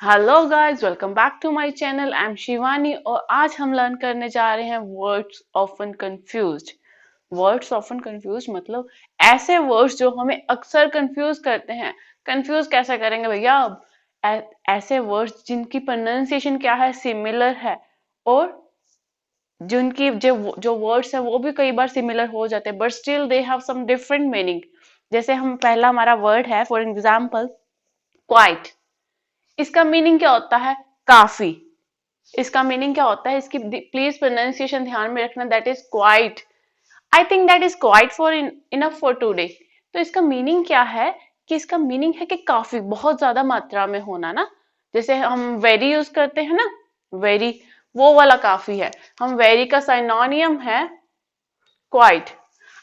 Hello guys, welcome back to my channel. I am Shivani और आज हम लर्न करने जा रहे हैं words often confused. Words often confused मतलब ऐसे वर्ड्स जो हमें अक्सर कंफ्यूज करते हैं। कंफ्यूज कैसे करेंगे भैया? ऐसे वर्ड्स जिनकी प्रोनाउंसिएशन क्या है, सिमिलर है, और जिनकी जो जो वर्ड्स है वो भी कई बार सिमिलर हो जाते हैं, but still they have some different meaning. जैसे हम पहला हमारा वर्ड है, फॉर एग्जाम्पल क्वाइट। इसका मीनिंग क्या होता है? काफी। इसका मीनिंग क्या होता है? इसकी प्लीज प्रोनाउंसिएशन ध्यान में रखना, that is quite. I think that is quiet for enough for today. तो इसका मीनिंग क्या है? कि इसका मीनिंग है कि काफी, बहुत ज्यादा मात्रा में होना ना। जैसे हम वेरी यूज करते हैं ना, वेरी, वो वाला काफी है। हम वेरी का साइनोनियम है quite.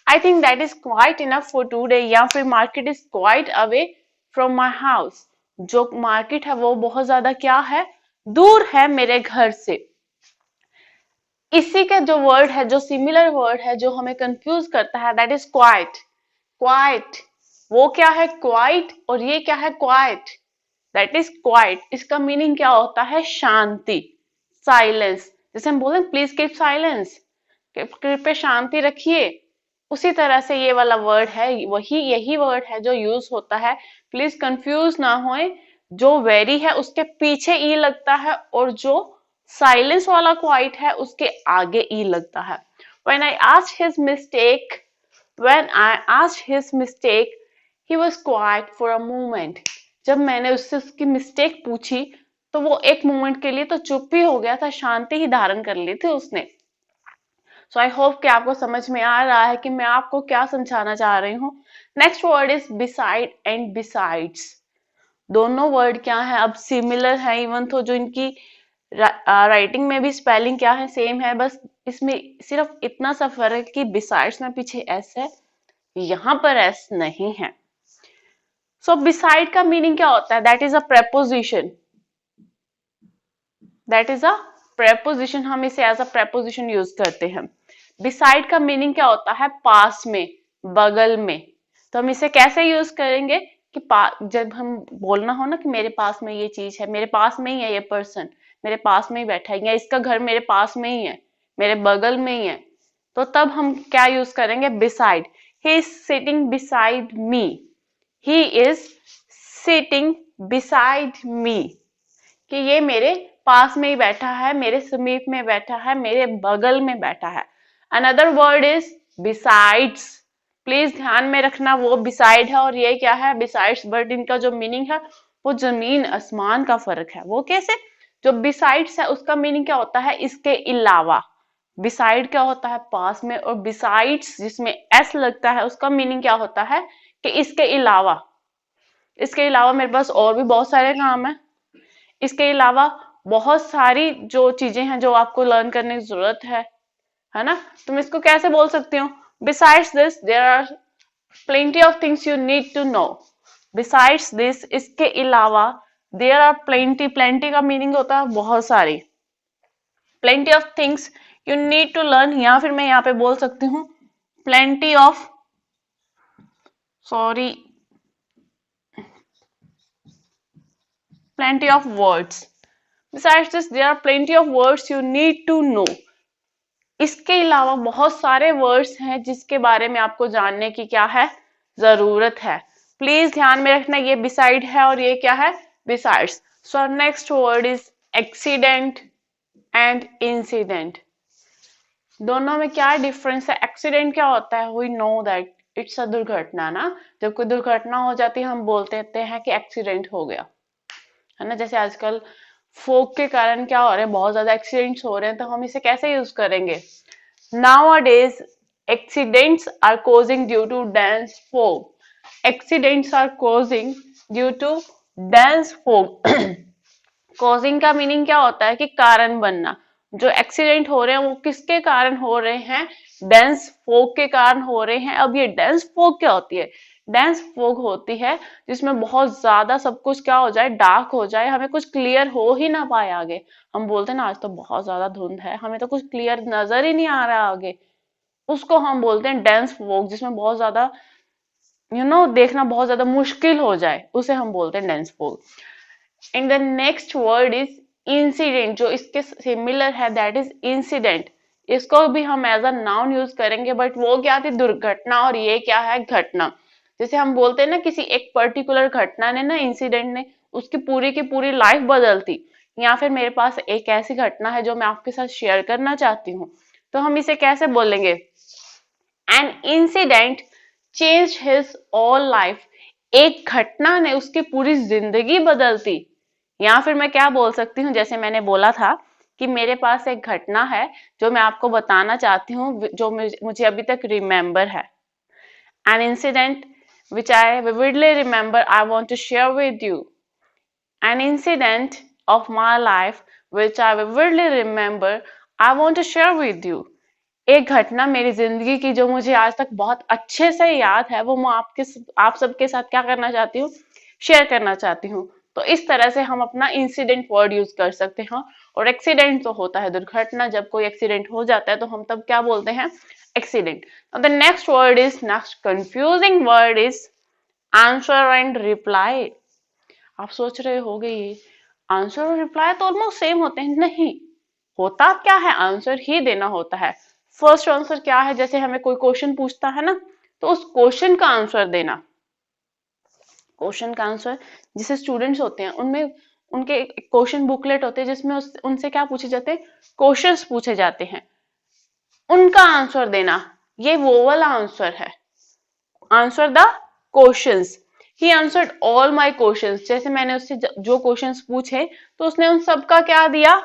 I think that is quite enough for today, या फिर market is quite away from my house. जो मार्केट है वो बहुत ज्यादा क्या है, दूर है मेरे घर से। इसी का जो वर्ड है, जो सिमिलर वर्ड है जो हमें कंफ्यूज करता है, दैट इज क्वाइट। क्वाइट, वो क्या है क्वाइट, और ये क्या है क्वाइट। That is quite. इसका मीनिंग क्या होता है? शांति, साइलेंस। जैसे हम बोले प्लीज कीप साइलेंस, कृपया शांति रखिए। उसी तरह से ये वाला वर्ड है, वही यही वर्ड है जो यूज होता है। प्लीज कंफ्यूज ना होए। जो वेरी है उसके पीछे ई लगता है, और जो साइलेंस वाला क्वाइट है उसके आगे ई लगता है। when i asked his mistake when I asked his mistake, he was quiet for a moment. जब मैंने उससे उसकी मिस्टेक पूछी तो वो एक मोमेंट के लिए तो चुप ही हो गया था, शांति ही धारण कर ली थी उसने। सो आई होप कि आपको समझ में आ रहा है कि मैं आपको क्या समझाना चाह रही हूँ। Next word is beside and besides. दोनों वर्ड क्या है, अब सिमिलर है, इवन तो जो इनकी राइटिंग में भी स्पेलिंग क्या है, सेम है, बस इसमें सिर्फ इतना सा फर्क कि बिसाइड्स में पीछे एस है, यहां पर एस नहीं है। सो बिसाइड का मीनिंग क्या होता है? That is a preposition. That is a preposition, हम इसे एज अ प्रेपोजिशन यूज करते हैं। बिसाइड का मीनिंग क्या होता है? पास में, बगल में। तो हम इसे कैसे यूज करेंगे कि जब हम बोलना हो ना कि मेरे पास में ये चीज है, मेरे पास में ही है ये पर्सन, मेरे पास में ही बैठा है, या इसका घर मेरे पास में ही है, मेरे बगल में ही है, तो तब हम क्या यूज करेंगे? Beside. He is sitting beside me. He is sitting beside me, कि ये मेरे पास में ही बैठा है, मेरे समीप में बैठा है, मेरे बगल में बैठा है। Another word is besides. Please ध्यान में रखना, वो बिसाइड है और ये क्या है? बिसाइड्स। बट इनका जो मीनिंग है वो जमीन आसमान का फर्क है। वो कैसे? जो बिसाइड्स है उसका मीनिंग क्या होता है? इसके अलावा। बिसाइड क्या होता है? पास में। और बिसाइड्स जिसमें एस लगता है उसका मीनिंग क्या होता है? कि इसके अलावा। इसके अलावा मेरे पास और भी बहुत सारे काम है। इसके अलावा बहुत सारी जो चीजें हैं जो आपको लर्न करने की जरूरत है ना? तुम इसको कैसे बोल सकती हो? Besides this there are plenty of things you need to know. Besides this, इसके अलावा, देयर आर प्लेंटी। प्लेंटी का मीनिंग होता है बहुत सारी। Plenty of things you need to learn, या फिर मैं यहाँ पे बोल सकती हूँ plenty of, sorry, plenty of words. Besides this there are plenty of words you need to know. इसके अलावा बहुत सारे वर्ड्स हैं जिसके बारे में आपको जानने की क्या है? जरूरत है। प्लीज ध्यान में रखना, ये बिसाइड है और ये क्या है? Besides. So next word is accident and incident. दोनों में क्या डिफरेंस है? एक्सीडेंट क्या होता है? We know that it's a दुर्घटना ना। जब कोई दुर्घटना हो जाती है हम बोलते हैं कि एक्सीडेंट हो गया, है ना? जैसे आजकल फोक के कारण क्या हो रहा है, बहुत ज्यादा एक्सीडेंट्स हो रहे हैं, तो हम इसे कैसे यूज करेंगे? Nowadays, accidents are causing due to dense fog. Accidents are causing due to dense fog. Causing का मीनिंग क्या होता है? कि कारण बनना। जो एक्सीडेंट हो रहे हैं वो किसके कारण हो रहे हैं? डेंस फोग के कारण हो रहे हैं। अब ये डेंस फोग क्या होती है? डेंस फोग होती है जिसमें बहुत ज्यादा सब कुछ क्या हो जाए? डार्क हो जाए, हमें कुछ क्लियर हो ही ना पाए आगे। हम बोलते हैं ना आज तो बहुत ज्यादा धुंध है, हमें तो कुछ क्लियर नजर ही नहीं आ रहा आगे। उसको हम बोलते हैं डेंस फोग, जिसमें बहुत ज्यादा देखना बहुत ज्यादा मुश्किल हो जाए, उसे हम बोलते हैं dense fog. And the next word is incident, जो इसके सिमिलर है, दैट इज इंसिडेंट। इसको भी हम एज अ नाउन यूज करेंगे, बट वो क्या थी, दुर्घटना, और ये क्या है, घटना। जैसे हम बोलते हैं ना किसी एक पर्टिकुलर घटना ने ना, इंसिडेंट ने उसकी की पूरी लाइफ बदल दी, या फिर मेरे पास एक ऐसी घटना है जो मैं आपके साथ शेयर करना चाहती हूँ, तो हम इसे कैसे बोलेंगे, an incident change his all life, एक घटना ने उसकी पूरी जिंदगी बदल दी। या फिर मैं क्या बोल सकती हूँ, जैसे मैंने बोला था कि मेरे पास एक घटना है जो मैं आपको बताना चाहती हूँ, जो मुझे अभी तक रिमेम्बर है। An incident which I vividly remember, I want to share with you. An incident of my life which I vividly remember, I want to share with you. एक घटना मेरी जिंदगी की जो मुझे आज तक बहुत अच्छे से याद है, वो मैं आप सबके साथ क्या करना चाहती हूँ, शेयर करना चाहती हूँ। तो इस तरह से हम अपना इंसिडेंट वर्ड यूज कर सकते हैं। और एक्सीडेंट तो होता है दुर्घटना, जब कोई एक्सीडेंट हो जाता है तो हम तब क्या बोलते हैं, accident. The next word is, next confusing word is answer and reply. आप सोच रहे होगे ये आंसर और रिप्लाई तो ऑलमोस्ट सेम होते हैं, नहीं, होता क्या है, आंसर ही देना होता है। फर्स्ट आंसर क्या है, जैसे हमें कोई क्वेश्चन पूछता है ना, तो उस क्वेश्चन का आंसर देना। क्वेश्चन का आंसर, जैसे स्टूडेंट्स होते हैं उनमें उनके क्वेश्चन बुकलेट होते हैं जिसमें उनसे क्या पूछे जाते हैं, क्वेश्चंस पूछे जाते हैं, उनका आंसर देना, ये वो वाला आंसर है। Answer the questions, he answered all my questions, जैसे मैंने उससे जो क्वेश्चंस पूछे तो उसने उन सब का क्या दिया,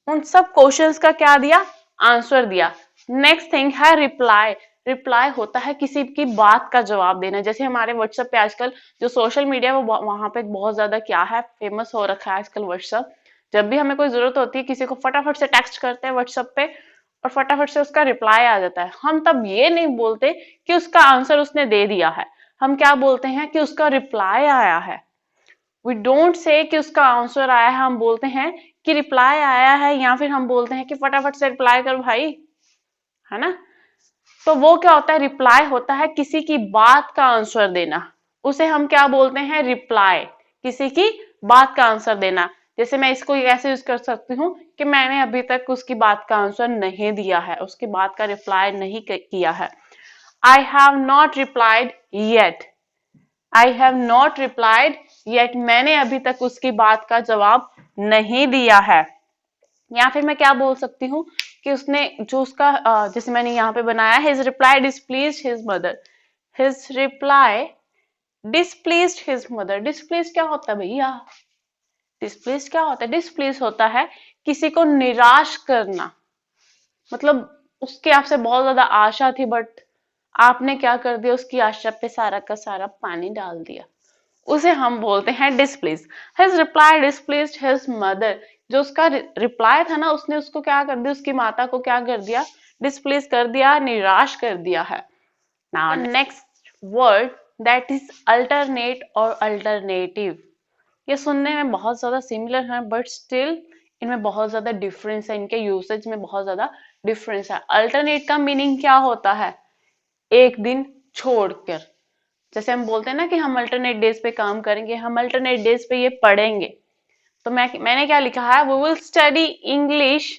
उन सब क्वेश्चंस का क्या दिया, आंसर दिया। नेक्स्ट थिंग है रिप्लाई। रिप्लाई होता है किसी की बात का जवाब देना। जैसे हमारे व्हाट्सएप पे आजकल जो सोशल मीडिया वो वहां पे बहुत ज्यादा क्या है, फेमस हो रखा है आजकल व्हाट्सएप। जब भी हमें कोई जरूरत होती है किसी को, फटाफट से टेक्स्ट करते हैं व्हाट्सएप पे और फटाफट से उसका रिप्लाई आ जाता है। हम तब ये नहीं बोलते कि उसका आंसर उसने दे दिया है, हम क्या बोलते हैं कि उसका रिप्लाई आया है। वी डोंट से कि उसका आंसर आया है, हम बोलते हैं कि रिप्लाई आया है, या फिर हम बोलते हैं कि फटाफट से रिप्लाई कर भाई, है ना। तो वो क्या होता है, रिप्लाई होता है किसी की बात का आंसर देना, उसे हम क्या बोलते हैं, रिप्लाई, किसी की बात का आंसर देना। जैसे मैं इसको कैसे यूज कर सकती हूँ कि मैंने अभी तक उसकी बात का आंसर नहीं दिया है, उसकी बात का रिप्लाई नहीं किया है। I have not replied yet, I have not replied yet, मैंने अभी तक उसकी बात का जवाब नहीं दिया है। या फिर मैं क्या बोल सकती हूँ कि उसने जो उसका जैसे मैंने यहाँ पे बनाया, his reply displeased his mother, his reply displeased his mother. Displease क्या होता है भैया, डिसप्लीज क्या होता है, डिसप्लीज होता है किसी को निराश करना, मतलब उसके आपसे बहुत ज्यादा आशा थी बट आपने क्या कर दिया, उसकी आशा पे सारा का सारा पानी डाल दिया, उसे हम बोलते हैं displease. His reply displeased his mother, जो उसका रिप्लाई था ना, उसने उसको क्या कर दिया, उसकी माता को क्या कर दिया, डिसप्लीज कर दिया, निराश कर दिया है। Now next word that is alternate और अल्टरनेटिव। ये सुनने में बहुत ज्यादा सिमिलर है बट स्टिल इनमें बहुत ज्यादा डिफरेंस है, इनके यूसेज में बहुत ज्यादा डिफरेंस है। अल्टरनेट का मीनिंग क्या होता है, एक दिन छोड़कर। जैसे हम बोलते हैं ना कि हम अल्टरनेट डेज पे काम करेंगे, हम अल्टरनेट डेज पे ये पढ़ेंगे, तो मैंने क्या लिखा है, we will study English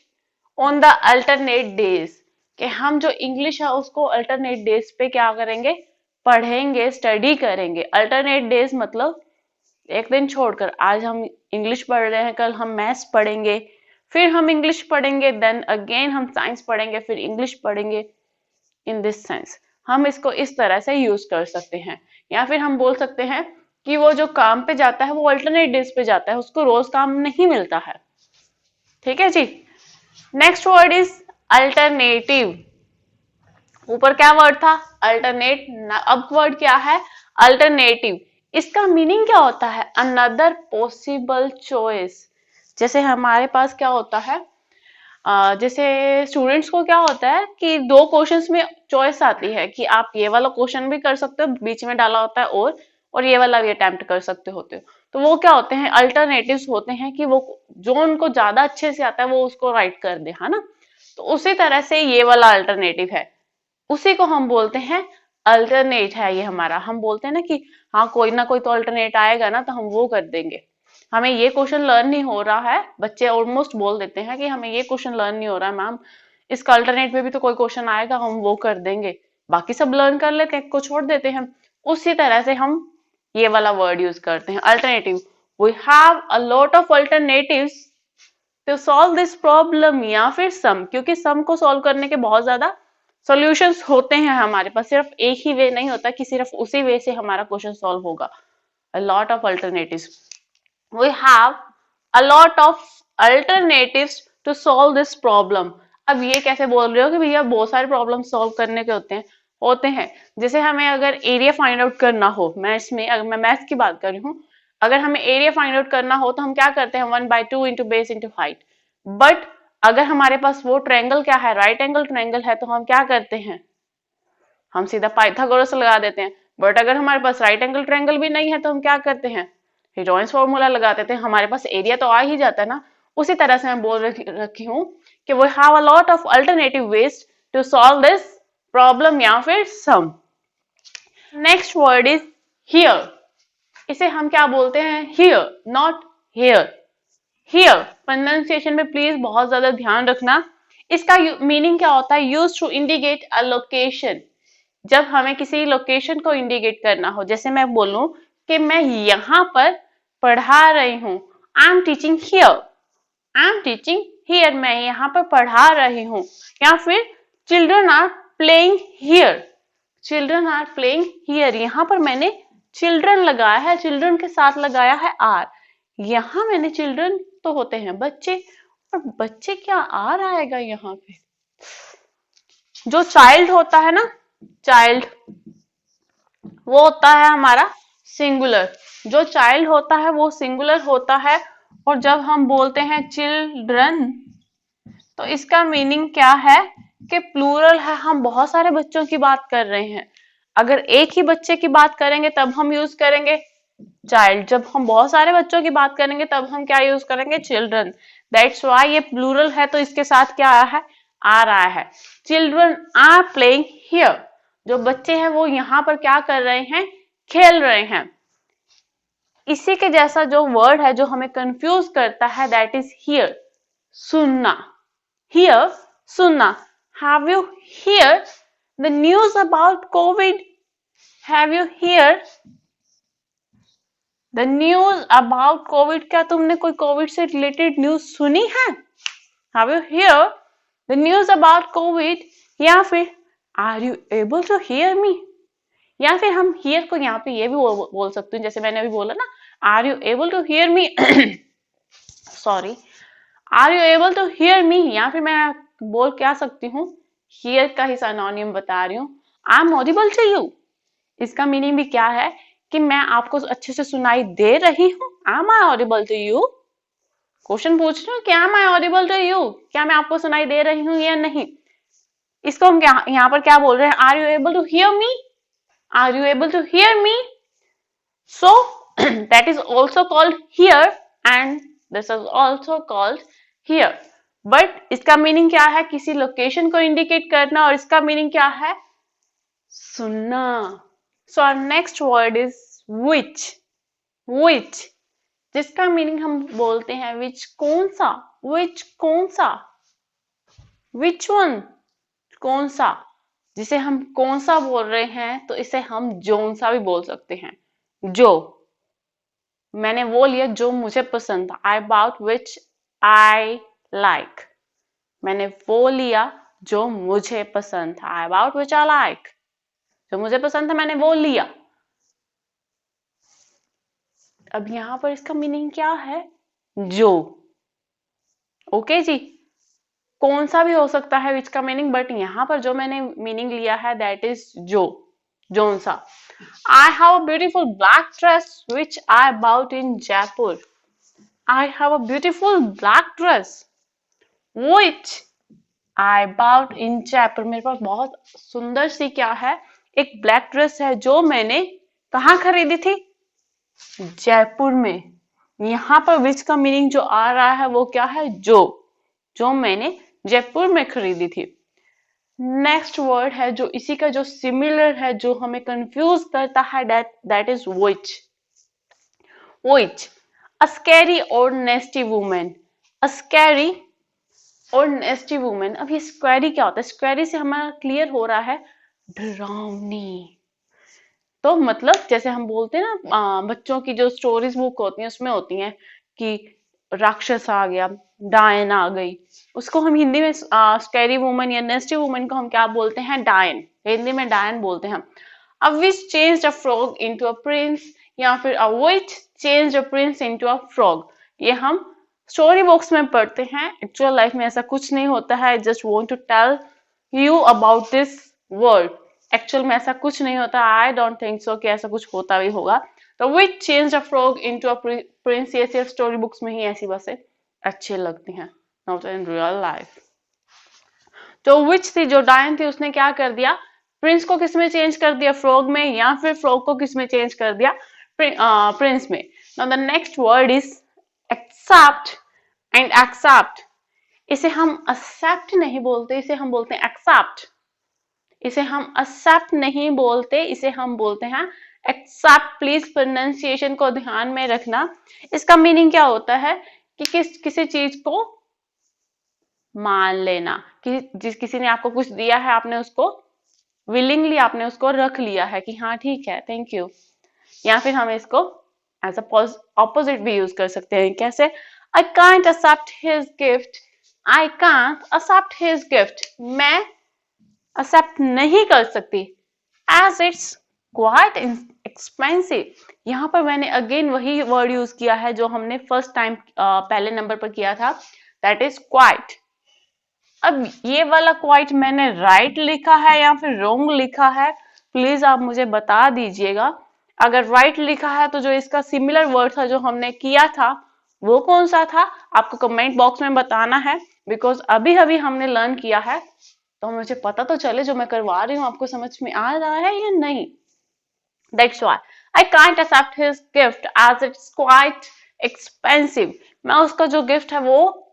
on the alternate days, कि हम जो इंग्लिश है उसको अल्टरनेट डेज पे क्या करेंगे, पढ़ेंगे, स्टडी करेंगे। अल्टरनेट डेज मतलब एक दिन छोड़कर, आज हम इंग्लिश पढ़ रहे हैं, कल हम मैथ्स पढ़ेंगे, फिर हम इंग्लिश पढ़ेंगे, देन अगेन हम साइंस पढ़ेंगे, फिर इंग्लिश पढ़ेंगे। इन दिस सेंस हम इसको इस तरह से यूज कर सकते हैं। या फिर हम बोल सकते हैं कि वो जो काम पे जाता है वो अल्टरनेट डेज पे जाता है, उसको रोज काम नहीं मिलता है। ठीक है जी। Next word is alternative. ऊपर क्या वर्ड था, अल्टरनेट, अब वर्ड क्या है, अल्टरनेटिव। इसका मीनिंग क्या होता है, अनदर पॉसिबल चॉइस। जैसे हमारे पास क्या होता है, जैसे स्टूडेंट्स को क्या होता है कि दो क्वेश्चंस में चॉइस आती है कि आप ये वाला क्वेश्चन भी कर सकते हो, बीच में डाला होता है और ये वाला भी अटेम्प्ट कर सकते होते हो। तो वो क्या होते हैं, अल्टरनेटिव्स होते हैं कि वो जो उनको ज्यादा अच्छे से आता है वो उसको राइट कर दे, है ना। तो उसी तरह से ये वाला अल्टरनेटिव है, उसी को हम बोलते हैं अल्टरनेट है ये हमारा। हम बोलते हैं ना कि हाँ कोई ना कोई तो अल्टरनेट आएगा ना, तो हम वो कर देंगे। हमें ये क्वेश्चन लर्न नहीं हो रहा है, बच्चे ऑलमोस्ट बोल देते हैं कि हमें ये क्वेश्चन लर्न नहीं हो रहा है मैम, इसका अल्टरनेट में भी तो कोई क्वेश्चन आएगा, हम वो कर देंगे, बाकी सब लर्न कर लेते हैं, को छोड़ देते हैं। उसी तरह से हम ये वाला वर्ड यूज करते हैं, alternative. We have a lot of alternatives to solve this problem, या फिर सम, क्योंकि सम को सॉल्व करने के बहुत ज्यादा सॉल्यूशंस होते हैं हमारे पास, सिर्फ एक ही वे नहीं होता कि सिर्फ उसी वे से हमारा क्वेश्चन सॉल्व होगा। a lot of alternatives, we have a lot of alternatives to solve this problem। अब ये कैसे बोल रहे हो कि भैया बहुत सारे प्रॉब्लम सॉल्व करने के होते हैं जैसे हमें अगर एरिया फाइंड आउट करना हो, मैथ्स में अगर मैं मैथ्स की बात कर रही हूँ, अगर हमें एरिया फाइंड आउट करना हो तो हम क्या करते हैं, 1/2 into base into height. But अगर हमारे पास वो ट्रायंगल क्या है, राइट एंगल ट्रायंगल है, तो हम क्या करते हैं, हम सीधा पाइथागोरस लगा देते हैं। बट अगर हमारे पास राइट एंगल ट्रायंगल भी नहीं है तो हम क्या करते हैं, हीरोइंस फॉर्मूला लगा देते हैं, हमारे पास एरिया तो आ ही जाता है ना। उसी तरह से मैं बोल रखी हूँ कि we have a lot of alternative ways to solve this problem या फिर some. Next word is here. इसे हम क्या बोलते हैं, here, not here. Here pronunciation में प्लीज बहुत ज्यादा ध्यान रखना। इसका मीनिंग क्या होता है, use to indicate a location. जब हमें किसी लोकेशन को इंडिकेट करना हो, जैसे मैं बोलूं कि मैं यहाँ पर पढ़ा रही हूँ, I am teaching here, I am teaching here, मैं यहाँ पर पढ़ा रही हूँ। या फिर children are playing here, children are playing here, यहाँ पर मैंने चिल्ड्रन लगाया है, चिल्ड्रन के साथ लगाया है आर। यहाँ मैंने चिल्ड्रन तो होते हैं बच्चे, और बच्चे क्या आर आएगा यहाँ पे। जो चाइल्ड होता है ना, चाइल्ड वो होता है हमारा सिंगुलर, जो चाइल्ड होता है वो सिंगुलर होता है। और जब हम बोलते हैं चिल्ड्रन तो इसका मीनिंग क्या है कि प्लूरल है, हम बहुत सारे बच्चों की बात कर रहे हैं। अगर एक ही बच्चे की बात करेंगे तब हम यूज करेंगे चाइल्ड, जब हम बहुत सारे बच्चों की बात करेंगे तब हम क्या यूज करेंगे, चिल्ड्रन। दैट्स व्हाई ये प्लूरल है तो इसके साथ क्या आया है, आ रहा है। चिल्ड्रन आर प्लेइंग हियर, जो बच्चे हैं वो यहाँ पर क्या कर रहे हैं, खेल रहे हैं। इसी के जैसा जो वर्ड है जो हमें कंफ्यूज करता है, दैट इज हियर, सुनना। हियर सुनना। Have you hear the news about Covid, have you hear the news about Covid, क्या तुमने कोई कोविड से रिलेटेड न्यूज सुनी है, have you hear the news about Covid. या फिर are you able to hear me, या फिर हम हियर को यहाँ पे ये भी बोल सकते हैं, जैसे मैंने अभी बोला ना, are you able to hear me, sorry, are you able to hear me. या फिर मैं बोल क्या सकती हूँ, हियर का ही सिनोनिम बता रही हूँ, I am audible to you. इसका मीनिंग भी क्या है कि मैं आपको अच्छे से सुनाई दे रही हूँ, am I audible to you. Question पूछ रही हूँ, क्या am I audible to you, क्या मैं आपको सुनाई दे रही हूँ या नहीं। इसको हम क्या यहाँ पर क्या बोल रहे हैं, are you able to hear me, are you able to hear me. So that is also called here and this is also called hear. But इसका मीनिंग क्या है, किसी लोकेशन को इंडिकेट करना, और इसका मीनिंग क्या है, सुनना। So our next word is witch. Witch जिसका मीनिंग हम बोलते हैं विच, कौन सा, विच कौन सा, विच वन कौन सा। जिसे हम कौन सा बोल रहे हैं तो इसे हम जोन सा भी बोल सकते हैं। जो, मैंने वो लिया जो मुझे पसंद था, आई अबाउट विच आई लाइक, मैंने वो लिया जो मुझे पसंद था, आई अबाउट विच आई लाइक, जो मुझे पसंद था मैंने वो लिया। अब यहां पर इसका मीनिंग क्या है, जो। ओके जी, कौन सा भी हो सकता है विच का मीनिंग, बट यहां पर जो मैंने मीनिंग लिया है दैट इज जो, जोन सा। I have a beautiful black dress which I bought in Jaipur, I have a beautiful black dress which I bought इन जयपुर, मेरे पास बहुत सुंदर सी क्या है, एक ब्लैक ड्रेस है जो मैंने कहाँ खरीदी थी, जयपुर में। यहाँ पर विच का मीनिंग जो आ रहा है वो क्या है, जो मैंने जयपुर में खरीदी थी। नेक्स्ट वर्ड है जो इसी का जो सिमिलर है, जो हमें कंफ्यूज करता है, that is witch. Which A scary or nasty woman. A scary और नेस्टी वुमेन। अब ये स्क्वेरी क्या होता है? स्क्वेरी से हमारा क्लियर हो रहा है डरावनी। तो मतलब जैसे हम बोलते हैं ना, बच्चों की जो स्टोरीज बुक होती हैं उसमें होती हैं कि राक्षस आ गया, डायन आ गई, उसको हम हिंदी में स्कैरी वुमन या नेस्टी वुमन को हम क्या बोलते हैं? डायन। हिंदी में डायन बोलते हैं। A witch changed a frog into a prince, या फिर a witch changed a prince into a frog. ये हम स्टोरी बुक्स में पढ़ते हैं, एक्चुअल लाइफ में ऐसा कुछ नहीं होता है। Just want to tell you about this world. Actual में ऐसा कुछ नहीं होता। आई डोंट थिंक सो कि ऐसा कुछ होता भी होगा। तो which change a frog into a Prince, ये सिर्फ स्टोरी बुक्स में ही ऐसी बातें अच्छी लगती हैं, नॉट इन रियल लाइफ। तो विच थी, जो डायन थी, उसने क्या कर दिया? प्रिंस को किस में चेंज कर दिया? फ्रॉग में। या फिर फ्रॉग को किस में चेंज कर दिया? प्रिंस में। Now the next word is accept and except. इसे हम एक्सेप्ट नहीं बोलते, इसे हम बोलते हैं एक्सेप्ट। इसे हम एक्सेप्ट नहीं बोलते, इसे हम बोलते हैं एक्सेप्ट। प्लीज प्रोनाउंसिएशन को ध्यान में रखना। इसका मीनिंग क्या होता है कि किसी चीज को मान लेना, कि किसी ने आपको कुछ दिया है, आपने उसको विलिंगली आपने उसको रख लिया है कि हाँ ठीक है, थैंक यू। या फिर हम इसको एज अ ऑपोजिट भी यूज कर सकते हैं। कैसे? I can't accept his gift. I can't accept his gift. मैं एक्सेप्ट नहीं कर सकती, एज इट्स क्वाइट एक्सपेंसिव। यहाँ पर मैंने अगेन वही वर्ड यूज किया है जो हमने फर्स्ट टाइम पहले नंबर पर किया था, दैट इज क्वाइट। अब ये वाला क्वाइट मैंने राइट लिखा है या फिर रोंग लिखा है, प्लीज आप मुझे बता दीजिएगा। अगर राइट लिखा है तो जो इसका सिमिलर वर्ड था जो हमने किया था वो कौन सा था, आपको कमेंट बॉक्स में बताना है। बिकॉज अभी अभी हमने लर्न किया है, तो मुझे पता तो चले जो मैं करवा रही हूँ आपको समझ में आ रहा है या नहीं। That's why I can't accept his gift as it's quite expensive. मैं उसका जो गिफ्ट है वो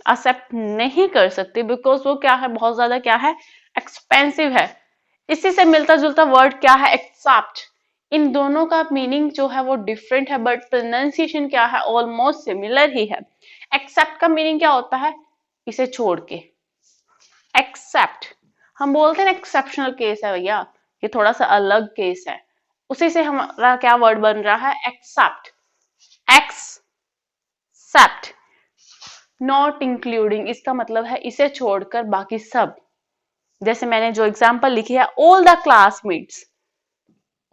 एक्सेप्ट नहीं कर सकती, बिकॉज वो क्या है, बहुत ज्यादा क्या है, एक्सपेंसिव है। इसी से मिलता जुलता वर्ड क्या है? एक्सेप्ट। इन दोनों का मीनिंग जो है वो डिफरेंट है, बट प्रोनाउंसिएशन क्या है, ऑलमोस्ट सिमिलर ही है। एक्सेप्ट का मीनिंग क्या होता है? इसे छोड़ के। एक्सेप्ट हम बोलते हैं एक्सेप्शनल केस है भैया, ये थोड़ा सा अलग केस है। उसी से हमारा क्या वर्ड बन रहा है? एक्सेप्ट। एक्सेप्ट नॉट इंक्लूडिंग, इसका मतलब है इसे छोड़कर बाकी सब। जैसे मैंने जो एग्जांपल लिखी है, all the classmates.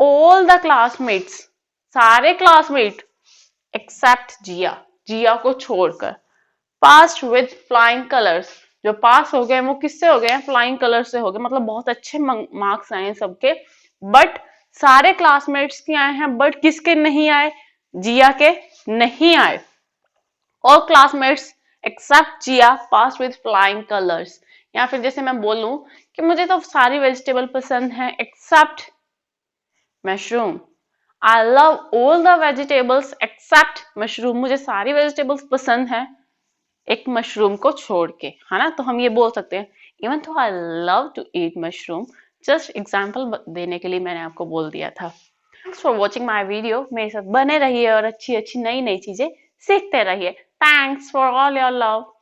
All the classmates, सारे क्लासमेट एक्सेप्ट जिया, जिया को छोड़कर। पास्ट विद फ्लाइंग कलर्स, जो पास हो गए वो किससे हो गए? फ्लाइंग कलर से हो गए, मतलब बहुत अच्छे मार्क्स आए सबके। बट सारे क्लासमेट्स के आए हैं, बट किसके नहीं आए? जिया के नहीं आए। और classmates except Jiya pass with flying colours. या फिर जैसे मैं बोलूं कि मुझे तो सारी वेजिटेबल पसंद है except mushroom. I love all the vegetables except mushroom. मुझे सारी वेजिटेबल्स पसंद है एक मशरूम को छोड़ के, है ना। तो हम ये बोल सकते हैं even though I love to eat mushroom. Just example देने के लिए मैंने आपको बोल दिया था। Thanks for watching my video. मेरे साथ बने रहिए और अच्छी अच्छी नई नई चीजें सीखते रहिए। Thanks for all your love.